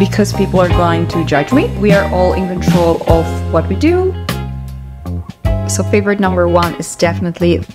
because people are going to judge me. We are all in control of what we do. So favorite number one is definitely, it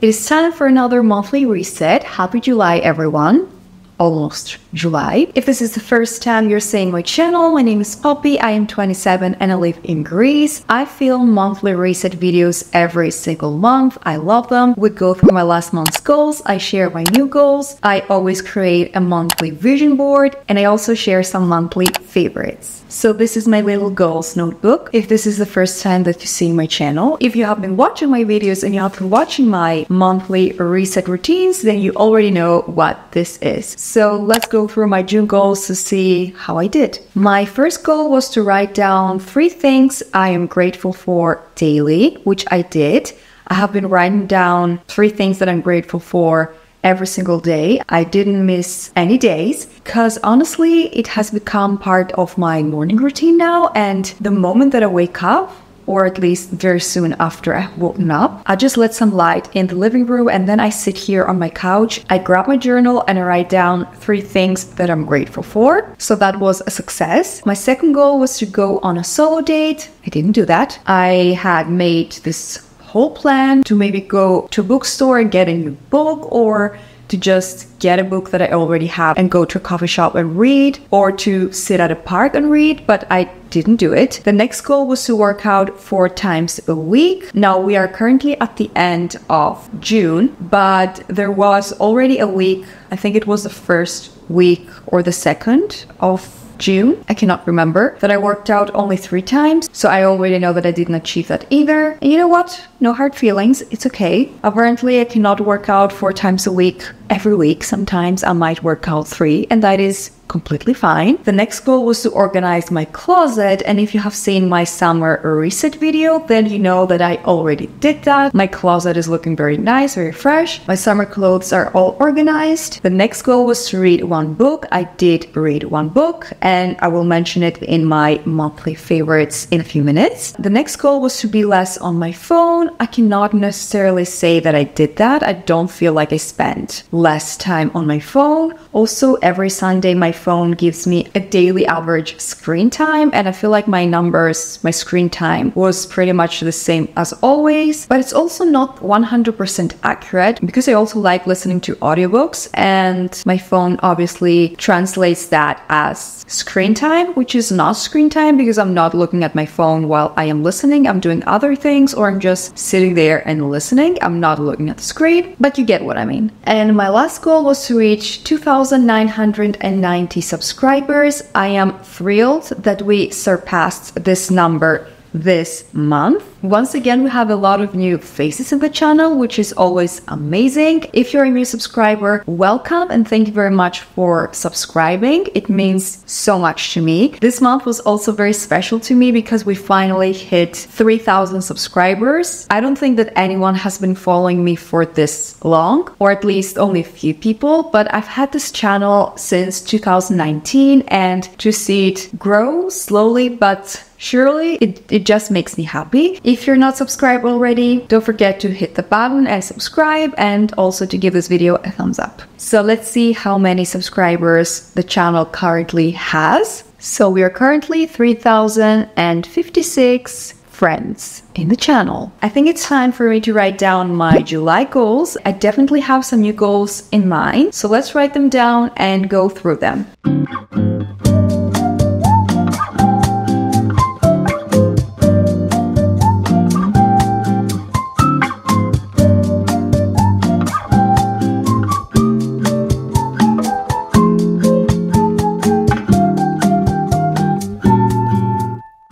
is time for another monthly reset. Happy July, everyone. Almost July. If this is the first time you're seeing my channel, my name is Poppy, I am 27 and I live in Greece. I film monthly reset videos every single month. I love them. We go through my last month's goals, I share my new goals, I always create a monthly vision board, and I also share some monthly favorites. So this is my little goals notebook. If this is the first time that you see my channel, if you have been watching my videos and you have been watching my monthly reset routines, then you already know what this is. So let's go through my June goals to see how I did. My first goal was to write down 3 things I am grateful for daily, which I did. I have been writing down 3 things that I'm grateful for every single day. I didn't miss any days because honestly, it has become part of my morning routine now. And the moment that I wake up, or at least very soon after I've woken up, I just let some light in the living room and then I sit here on my couch. I grab my journal and I write down 3 things that I'm grateful for. So that was a success. My second goal was to go on a solo date. I didn't do that. I had made this whole plan to maybe go to a bookstore and get a new book, or to just get a book that I already have and go to a coffee shop and read, or to sit at a park and read, but I didn't do it. The next goal was to work out 4 times a week. Now we are currently at the end of June, but there was already a week, I think it was the first week or the second of June, I cannot remember, that I worked out only 3 times. So I already know that I didn't achieve that either. And you know what? No hard feelings. It's okay. Apparently I cannot work out 4 times a week every week. Sometimes I might work out 3, and that is completely fine. The next goal was to organize my closet, and if you have seen my summer reset video, then you know that I already did that. My closet is looking very nice, very fresh. My summer clothes are all organized. The next goal was to read 1 book. I did read 1 book, and I will mention it in my monthly favorites in a few minutes. The next goal was to be less on my phone. I cannot necessarily say that I did that. I don't feel like I spent less time on my phone. Also, every Sunday my phone gives me a daily average screen time, and I feel like my numbers, my screen time was pretty much the same as always, but it's also not 100% accurate because I also like listening to audiobooks, and my phone obviously translates that as screen time, which is not screen time because I'm not looking at my phone while I am listening. I'm doing other things, or I'm just sitting there and listening. I'm not looking at the screen, but you get what I mean. And my last goal was to reach 2,990 subscribers. I am thrilled that we surpassed this number this month. Once again, we have a lot of new faces in the channel, which is always amazing. If you're a new subscriber, welcome, and thank you very much for subscribing. It means so much to me. This month was also very special to me because we finally hit 3,000 subscribers. I don't think that anyone has been following me for this long, or at least only a few people, but I've had this channel since 2019, and to see it grow slowly but surely, it just makes me happy. If you're not subscribed already, don't forget to hit the button and subscribe, and also to give this video a thumbs up. So let's see how many subscribers the channel currently has. So we are currently 3,056 friends in the channel. I think it's time for me to write down my July goals. I definitely have some new goals in mind, so let's write them down and go through them.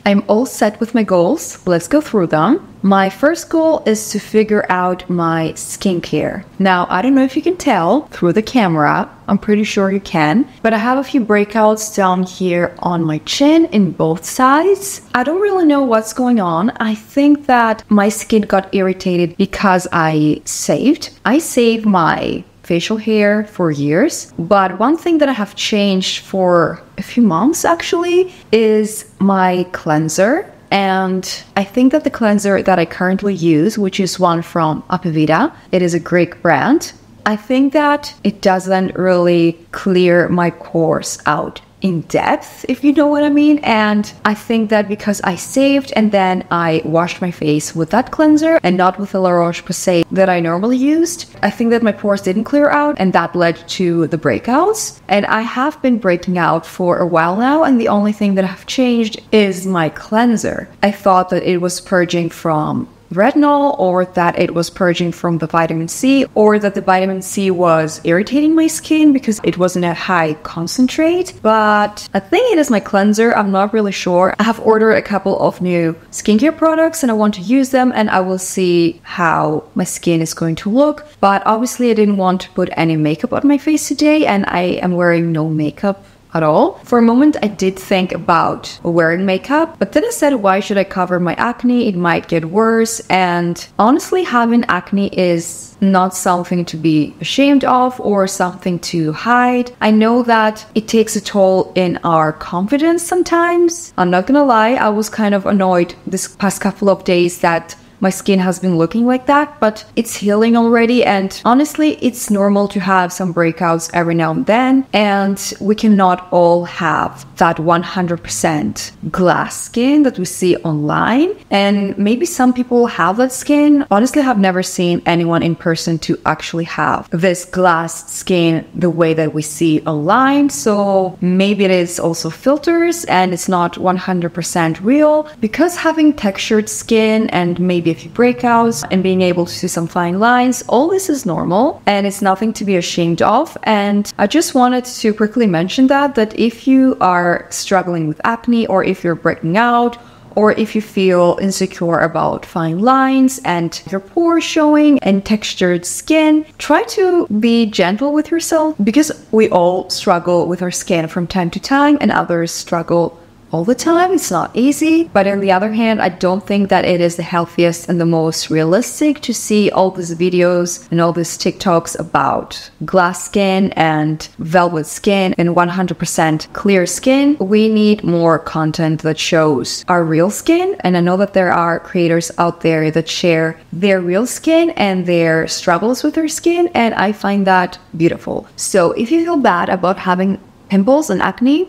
I'm all set with my goals. Let's go through them. My first goal is to figure out my skincare. Now, I don't know if you can tell through the camera. I'm pretty sure you can, but I have a few breakouts down here on my chin in both sides. I don't really know what's going on. I think that my skin got irritated because I saved my facial hair for years, but one thing that I have changed for a few months actually is my cleanser. And I think that the cleanser that I currently use, which is one from Apivita, it is a Greek brand. I think that it doesn't really clear my pores out in depth, if you know what I mean. And I think that because I saved and then I washed my face with that cleanser and not with the La Roche-Posay that I normally used, I think that my pores didn't clear out, and that led to the breakouts. And I have been breaking out for a while now, and the only thing that have changed is my cleanser. I thought that it was purging from retinol, or that it was purging from the vitamin C, or that the vitamin C was irritating my skin because it wasn't a high concentrate. But I think it is my cleanser. I'm not really sure. I have ordered a couple of new skincare products and I want to use them, and I will see how my skin is going to look. But obviously I didn't want to put any makeup on my face today, and I am wearing no makeup at all. For a moment, I did think about wearing makeup, but then I said, why should I cover my acne? It might get worse. And honestly, having acne is not something to be ashamed of or something to hide. I know that it takes a toll in our confidence sometimes. I'm not gonna lie, I was kind of annoyed this past couple of days that my skin has been looking like that, but it's healing already. And honestly, it's normal to have some breakouts every now and then. And we cannot all have that 100% glass skin that we see online. And maybe some people have that skin. Honestly, I've never seen anyone in person to actually have this glass skin the way that we see online. So maybe it is also filters and it's not 100% real, because having textured skin and maybe a few breakouts and being able to see some fine lines, all this is normal and it's nothing to be ashamed of. And I just wanted to quickly mention that if you are struggling with acne, or if you're breaking out, or if you feel insecure about fine lines and your pores showing and textured skin, try to be gentle with yourself, because we all struggle with our skin from time to time and others struggle all the time. It's not easy. But on the other hand, I don't think that it is the healthiest and the most realistic to see all these videos and all these TikToks about glass skin and velvet skin and 100% clear skin. We need more content that shows our real skin. And I know that there are creators out there that share their real skin and their struggles with their skin, and I find that beautiful. So if you feel bad about having pimples and acne,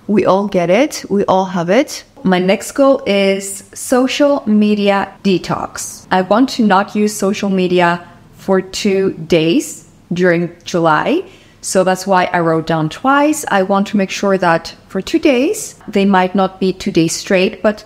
we all get it. We all have it. My next goal is social media detox. I want to not use social media for 2 days during July. So that's why I wrote down twice. I want to make sure that for 2 days, they might not be 2 days straight, but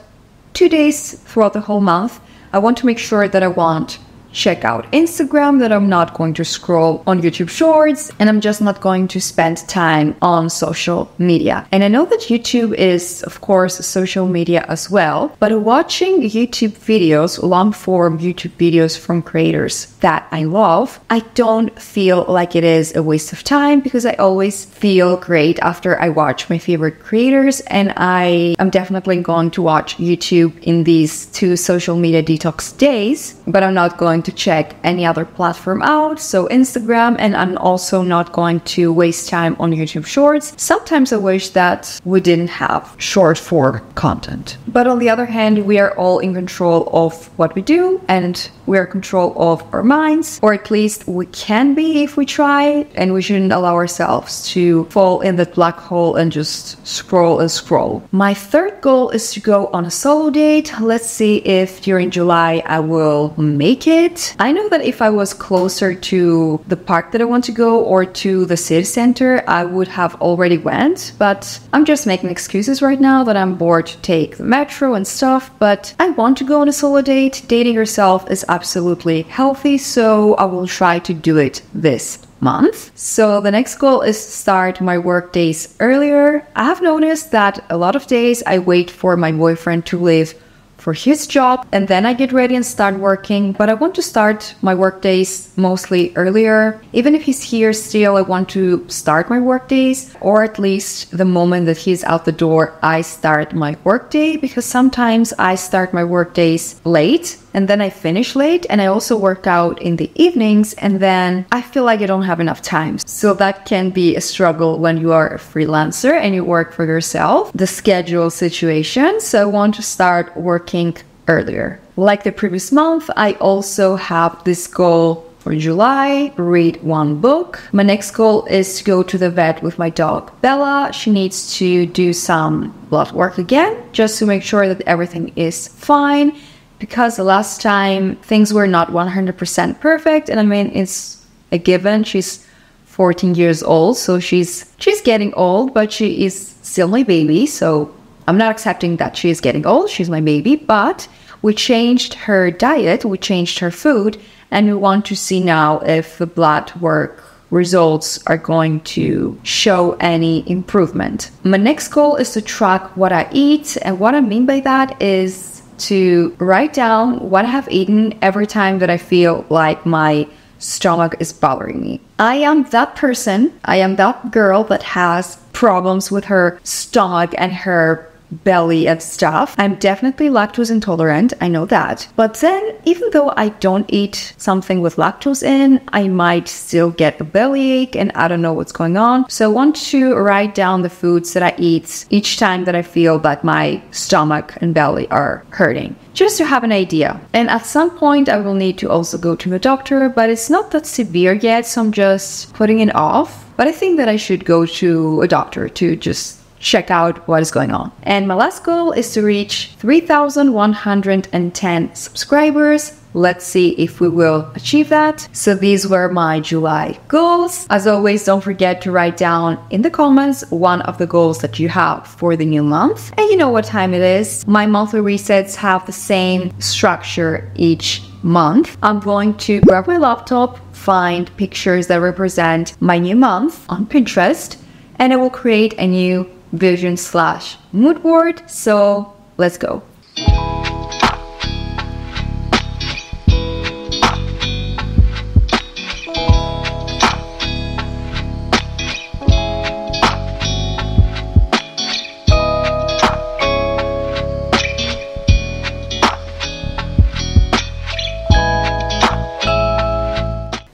2 days throughout the whole month, I want to make sure that I won't check out Instagram, that I'm not going to scroll on YouTube Shorts, and I'm just not going to spend time on social media. And I know that YouTube is, of course, social media as well, but watching YouTube videos, long form YouTube videos from creators that I love, I don't feel like it is a waste of time, because I always feel great after I watch my favorite creators, and I am definitely going to watch YouTube in these 2 social media detox days, but I'm not going to check any other platform out, so Instagram, and I'm also not going to waste time on YouTube Shorts. Sometimes I wish that we didn't have short form content. But on the other hand, we are all in control of what we do, and we are in control of our minds, or at least we can be if we try, and we shouldn't allow ourselves to fall in that black hole and just scroll and scroll. My third goal is to go on a solo date. Let's see if during July I will make it. I know that if I was closer to the park that I want to go, or to the city center, I would have already went, but I'm just making excuses right now that I'm bored to take the metro and stuff. But I want to go on a solo date. Dating yourself is absolutely healthy, so I will try to do it this month. So the next goal is to start my work days earlier. I have noticed that a lot of days I wait for my boyfriend to leave for his job, and then I get ready and start working. But I want to start my work days mostly earlier. Even if he's here still, I want to start my work days, or at least the moment that he's out the door, I start my work day, because sometimes I start my work days late and then I finish late, and I also work out in the evenings, and then I feel like I don't have enough time. So that can be a struggle when you are a freelancer and you work for yourself, the schedule situation. So I want to start working earlier. Like the previous month, I also have this goal for July, read one book. My next goal is to go to the vet with my dog Bella. She needs to do some blood work again, just to make sure that everything is fine, because the last time things were not 100% perfect. And I mean, it's a given. She's 14 years old, so she's getting old, but she is still my baby. So I'm not accepting that she is getting old. She's my baby, but we changed her diet, we changed her food, and we want to see now if the blood work results are going to show any improvement. My next goal is to track what I eat, and what I mean by that is to write down what I have eaten every time that I feel like my stomach is bothering me. I am that person, I am that girl that has problems with her stomach and her belly and stuff. I'm definitely lactose intolerant, I know that. But then, even though I don't eat something with lactose in, I might still get a bellyache and I don't know what's going on. So I want to write down the foods that I eat each time that I feel that my stomach and belly are hurting, just to have an idea. And at some point I will need to also go to the doctor, but it's not that severe yet, so I'm just putting it off. But I think that I should go to a doctor to just check out what is going on. And my last goal is to reach 3,110 subscribers. Let's see if we will achieve that. So these were my July goals. As always, don't forget to write down in the comments one of the goals that you have for the new month. And you know what time it is. My monthly resets have the same structure each month. I'm going to grab my laptop, find pictures that represent my new month on Pinterest, and I will create a new vision/mood board. So let's go.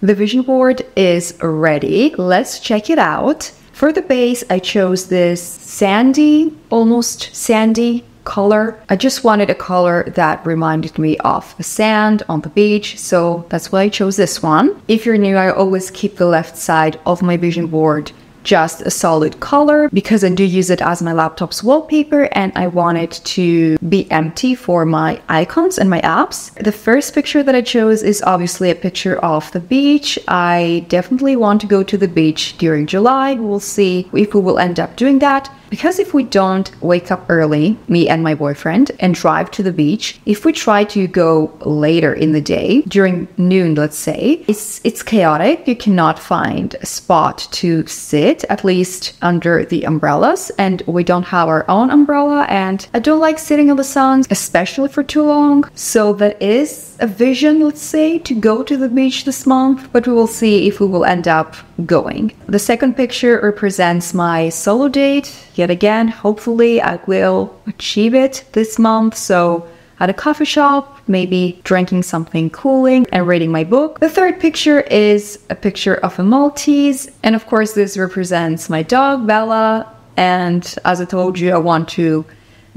The vision board is ready. Let's check it out. For the base, I chose this sandy, almost sandy color. I just wanted a color that reminded me of the sand on the beach, so that's why I chose this one. If you're new, I always keep the left side of my vision board just a solid color because I do use it as my laptop's wallpaper and I want it to be empty for my icons and my apps. The first picture that I chose is obviously a picture of the beach. I definitely want to go to the beach during July. We'll see if we will end up doing that. Because if we don't wake up early, me and my boyfriend, and drive to the beach, if we try to go later in the day, during noon, let's say, it's chaotic. You cannot find a spot to sit, at least under the umbrellas, and we don't have our own umbrella, and I don't like sitting in the sun, especially for too long. So that is a vision, let's say, to go to the beach this month, but we will see if we will end up going. The second picture represents my solo date. Yet again, hopefully I will achieve it this month. So at a coffee shop, maybe drinking something cooling and reading my book. The third picture is a picture of a Maltese. And of course, this represents my dog, Bella. And as I told you, I want to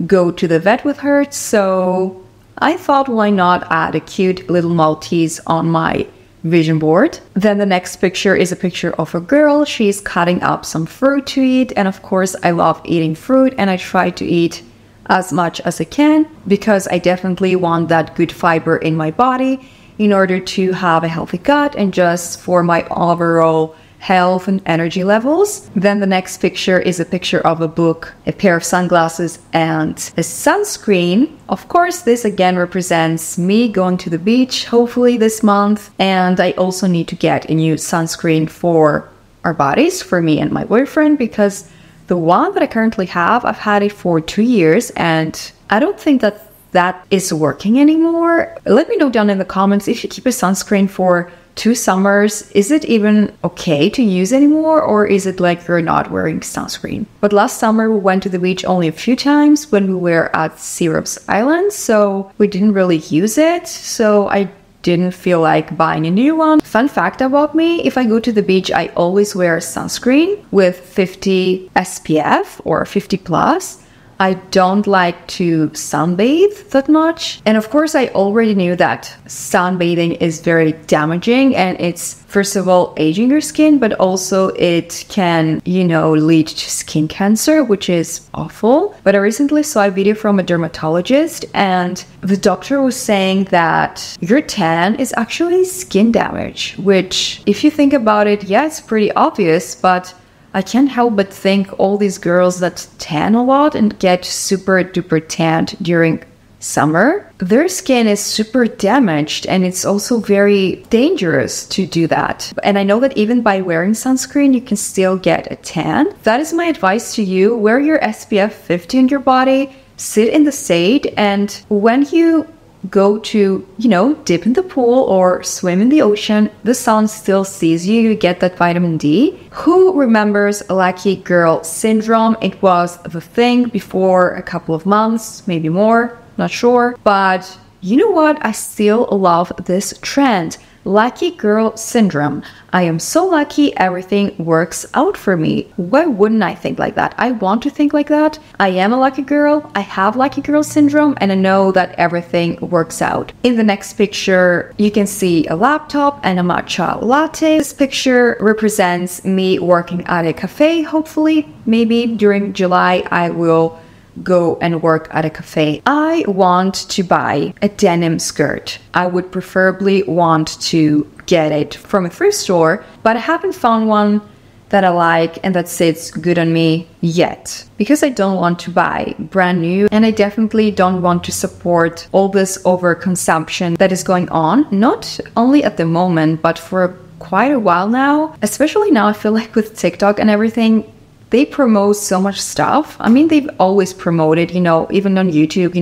go to the vet with her. So I thought, why not add a cute little Maltese on my vision board. Then the next picture is a picture of a girl. She's cutting up some fruit to eat. And of course, I love eating fruit and I try to eat as much as I can because I definitely want that good fiber in my body in order to have a healthy gut and just for my overall health and energy levels. Then the next picture is a picture of a book, a pair of sunglasses, and a sunscreen. Of course, this again represents me going to the beach, hopefully this month. And I also need to get a new sunscreen for our bodies, for me and my boyfriend, because the one that I currently have, I've had it for 2 years and I don't think that is working anymore. Let me know down in the comments if you keep a sunscreen for 2 summers, is it even okay to use anymore, or is it like you're not wearing sunscreen? But last summer we went to the beach only a few times when we were at Syrups Island, so we didn't really use it, so I didn't feel like buying a new one. Fun fact about me, if I go to the beach, I always wear sunscreen with 50 SPF or 50 plus. I don't like to sunbathe that much. And of course, I already knew that sunbathing is very damaging, and it's, first of all, aging your skin, but also it can, lead to skin cancer, which is awful. But I recently saw a video from a dermatologist, and the doctor was saying that your tan is actually skin damage, which, if you think about it, yeah, it's pretty obvious, but I can't help but think all these girls that tan a lot and get super duper tanned during summer, their skin is super damaged, and it's also very dangerous to do that. And I know that even by wearing sunscreen, you can still get a tan. That is my advice to you. Wear your SPF 50 on your body, sit in the shade, and when you go to, dip in the pool or swim in the ocean, the sun still sees you, you get that vitamin D. Who remembers lucky girl syndrome? It was the thing before a couple of months, maybe more, not sure. But you know what? I still love this trend. Lucky girl syndrome. I am so lucky, everything works out for me. Why wouldn't I think like that? I want to think like that. I am a lucky girl. I have lucky girl syndrome, and I know that everything works out. In the next picture, you can see a laptop and a matcha latte. This picture represents me working at a cafe. Hopefully, maybe during July, I will go and work at a cafe. I want to buy a denim skirt. I would preferably want to get it from a thrift store, but I haven't found one that I like and that sits good on me yet, because I don't want to buy brand new, and I definitely don't want to support all this overconsumption that is going on, not only at the moment, but for quite a while now. Especially now, I feel like with TikTok and everything, they promote so much stuff. I mean, they've always promoted, even on YouTube,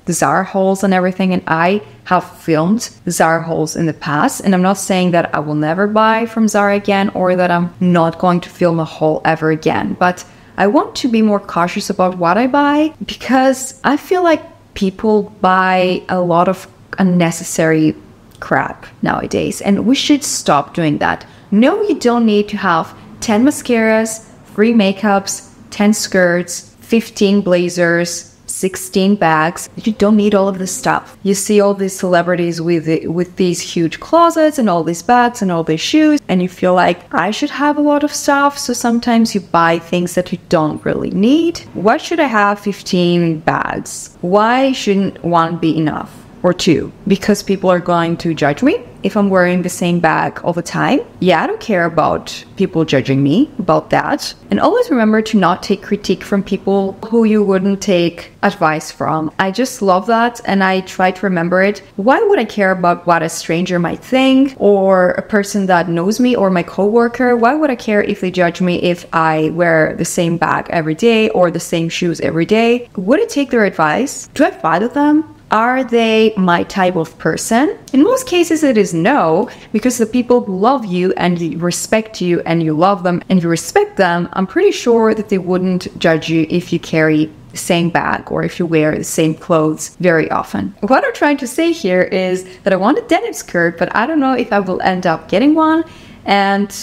the Zara hauls and everything. And I have filmed Zara hauls in the past. And I'm not saying that I will never buy from Zara again, or that I'm not going to film a haul ever again. But I want to be more cautious about what I buy, because I feel like people buy a lot of unnecessary crap nowadays. And we should stop doing that. No, you don't need to have 10 mascaras, 3 makeups, 10 skirts, 15 blazers, 16 bags. You don't need all of this stuff. You see all these celebrities with these huge closets and all these bags and all these shoes, and you feel like I should have a lot of stuff. So sometimes you buy things that you don't really need. Why should I have 15 bags? Why shouldn't one be enough? Or 2? Because people are going to judge me if I'm wearing the same bag all the time. Yeah, I don't care about people judging me about that. And always remember to not take critique from people who you wouldn't take advice from. I just love that, and I try to remember it. Why would I care about what a stranger might think, or a person that knows me, or my coworker? Why would I care if they judge me if I wear the same bag every day or the same shoes every day? Would I take their advice? Do I follow them? Are they my type of person? In most cases, it is no, because the people who love you and you respect you and you love them and you respect them, I'm pretty sure that they wouldn't judge you if you carry the same bag or if you wear the same clothes very often. What I'm trying to say here is that I want a denim skirt, but I don't know if I will end up getting one, and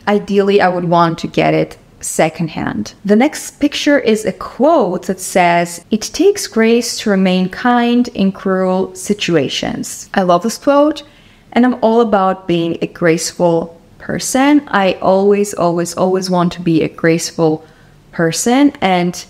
ideally I would want to get it secondhand. The next picture is a quote that says, "It takes grace to remain kind in cruel situations." I love this quote, and I'm all about being a graceful person. I always want to be a graceful person, and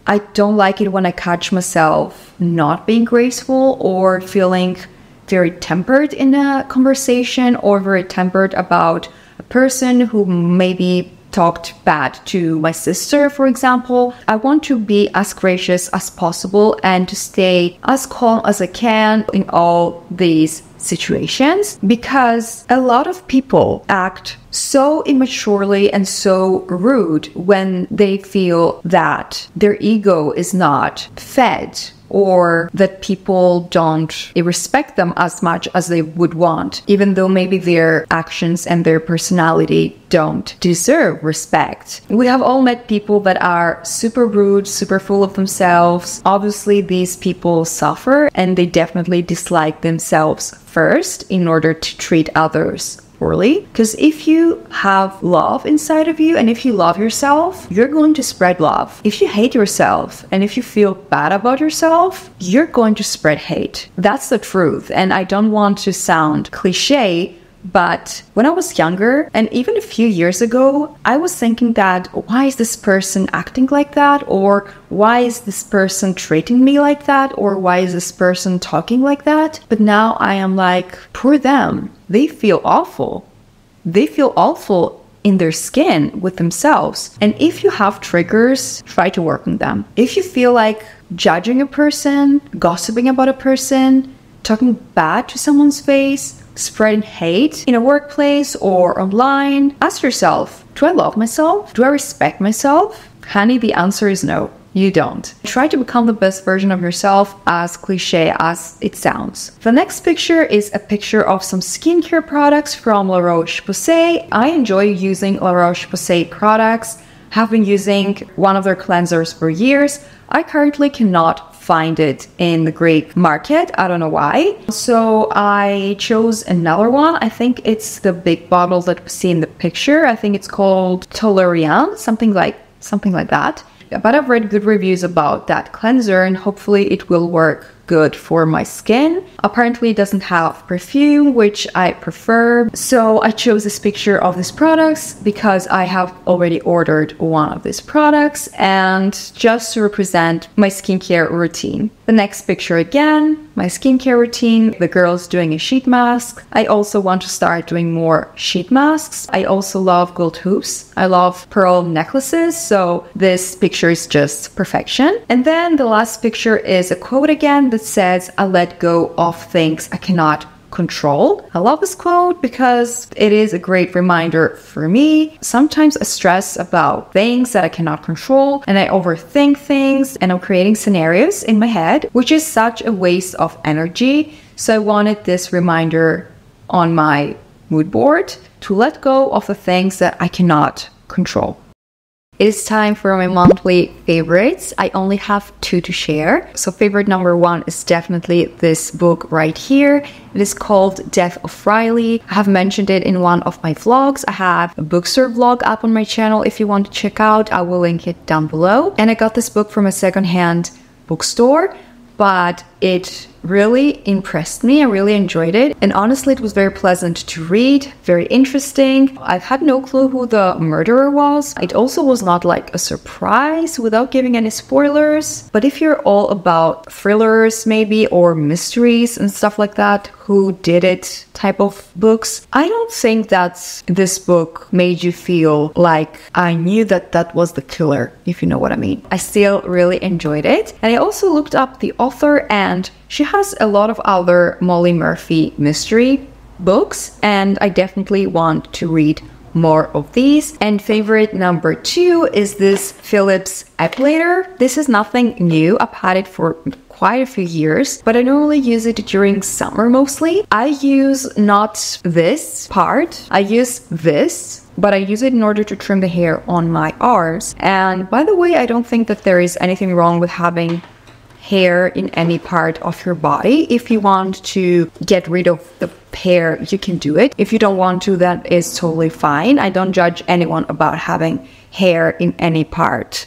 I don't like it when I catch myself not being graceful or feeling very tempered in a conversation, or very tempered about a person who maybe talked bad to my sister, for example. I want to be as gracious as possible and to stay as calm as I can in all these situations, because a lot of people act so immaturely and so rude when they feel that their ego is not fed, or that people don't respect them as much as they would want, even though maybe their actions and their personality don't deserve respect. We have all met people that are super rude, super full of themselves. Obviously, these people suffer, and they definitely dislike themselves first in order to treat others poorly. Because if you have love inside of you and if you love yourself, you're going to spread love. If you hate yourself and if you feel bad about yourself, you're going to spread hate. That's the truth. And I don't want to sound cliche, but when I was younger, and even a few years ago, I was thinking that, why is this person acting like that? Or why is this person treating me like that? Or why is this person talking like that? But now I am like, poor them. They feel awful. They feel awful in their skin with themselves. And if you have triggers, try to work on them. If you feel like judging a person, gossiping about a person, talking bad to someone's face, spreading hate in a workplace or online, ask yourself, do I love myself? Do I respect myself? Honey, the answer is no, you don't. Try to become the best version of yourself, as cliche as it sounds. The next picture is a picture of some skincare products from La Roche-Posay. I enjoy using La Roche-Posay products. Have been using one of their cleansers for years. I currently cannot find it in the Greek market. I don't know why. So I chose another one. I think it's the big bottle that we see in the picture. I think it's called Toleriane, something like that. But I've read good reviews about that cleanser and hopefully it will work good for my skin. Apparently it doesn't have perfume, which I prefer. So I chose this picture of these products because I have already ordered one of these products and just to represent my skincare routine. The next picture again, my skincare routine, the girls doing a sheet mask. I also want to start doing more sheet masks. I also love gold hoops. I love pearl necklaces. So this picture is just perfection. And then the last picture is a quote again that says, I let go of things I cannot control. I love this quote because it is a great reminder for me. Sometimes I stress about things that I cannot control and I overthink things and I'm creating scenarios in my head, which is such a waste of energy. So I wanted this reminder on my mood board to let go of the things that I cannot control. It is time for my monthly favorites. I only have 2 to share. So favorite number 1 is definitely this book right here. It is called Death of Riley. I have mentioned it in one of my vlogs. I have a bookstore vlog up on my channel if you want to check out. I will link it down below. And I got this book from a secondhand bookstore, but it really impressed me. I really enjoyed it. And honestly, it was very pleasant to read, very interesting. I had no clue who the murderer was. It also was not like a surprise without giving any spoilers. But if you're all about thrillers maybe or mysteries and stuff like that, who did it type of books, I don't think that this book made you feel like I knew that that was the killer, if you know what I mean. I still really enjoyed it. And I also looked up the author and she has a lot of other Molly Murphy mystery books and I definitely want to read more of these. And favorite number 2 is this Philips Epilator. This is nothing new. I've had it for quite a few years, but I normally use it during summer mostly. I use not this part, I use this, but I use it in order to trim the hair on my arms. And by the way, I don't think that there is anything wrong with having hair in any part of your body. If you want to get rid of the hair, you can do it. If you don't want to, that is totally fine. I don't judge anyone about having hair in any part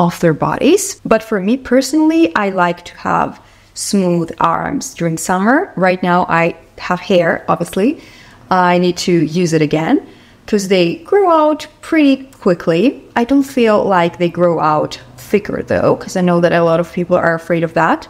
of their bodies. But for me personally, I like to have smooth arms during summer. Right now I have hair, obviously. I need to use it again because they grow out pretty quickly. I don't feel like they grow out thicker though, because I know that a lot of people are afraid of that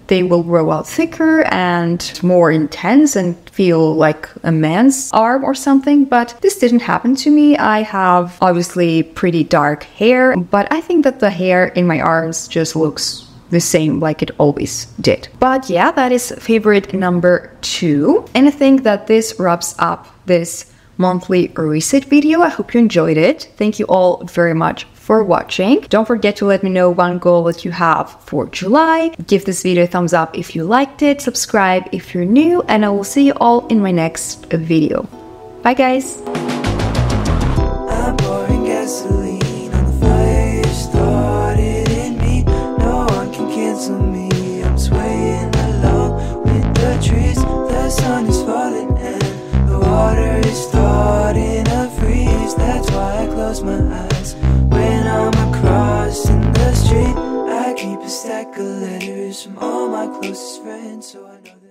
they will grow out thicker and more intense and feel like a man's arm or something, but this didn't happen to me. I have obviously pretty dark hair, but I think that the hair in my arms just looks the same like it always did. But yeah, that is favorite number 2. And I think that this wraps up this monthly reset video. I hope you enjoyed it. Thank you all very much for watching. Don't forget to let me know one goal that you have for July. Give this video a thumbs up if you liked it, subscribe if you're new, and I will see you all in my next video. Bye guys! I'm pouring gasoline on the fire you started in me. No one can cancel me. I'm swaying along with the trees. The sun is falling and the water is thought in a freeze. That's why I close my eyes when I'm crossing the street. I keep a stack of letters from all my closest friends, so I know that